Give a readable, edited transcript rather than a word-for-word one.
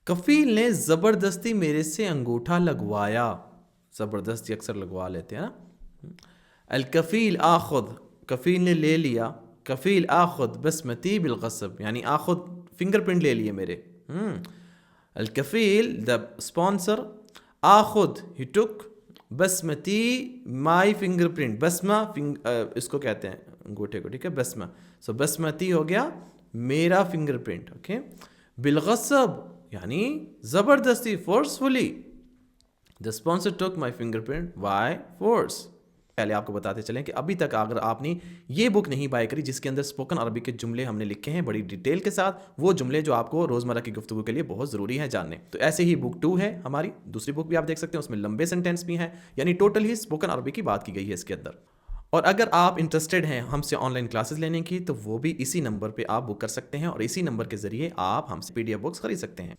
कफील ने ज़बरदस्ती मेरे से अंगूठा लगवाया। ज़बरदस्ती अक्सर लगवा लेते हैं ना। अल कफील आखुद, कफील ने ले लिया। कफील आखुद बसमती बिलगसब, यानी आखुद फिंगरप्रिंट ले लिए मेरे। अल कफील द स्पॉन्सर, आखुद ही टुक, बसमती माई फिंगरप्रिंट, बसमा इसको कहते हैं अंगूठे को, ठीक है, बसमा। सो बसमती हो गया मेरा फिंगरप्रिंट, ओके। बिलगसब यानी ज़बरदस्ती, forcefully. The sponsor took my fingerprint by force. पहले आपको बताते चलें कि अभी तक अगर आपने ये बुक नहीं बाय करी जिसके अंदर स्पोकन अरबी के जुमले हमने लिखे हैं बड़ी डिटेल के साथ, वो जुमले जो आपको रोज़मर्रा की गुफ्तगू के लिए बहुत ज़रूरी है जानने, तो ऐसे ही बुक 2 है हमारी, दूसरी बुक भी आप देख सकते हैं, उसमें लंबे सेंटेंस भी हैं, यानी टोटल ही स्पोकन अरबी की बात की गई है इसके अंदर। और अगर आप इंटरेस्टेड हैं हमसे ऑनलाइन क्लासेस लेने की, तो वो भी इसी नंबर पे आप बुक कर सकते हैं और इसी नंबर के ज़रिए आप हमसे PDF बुक्स खरीद सकते हैं।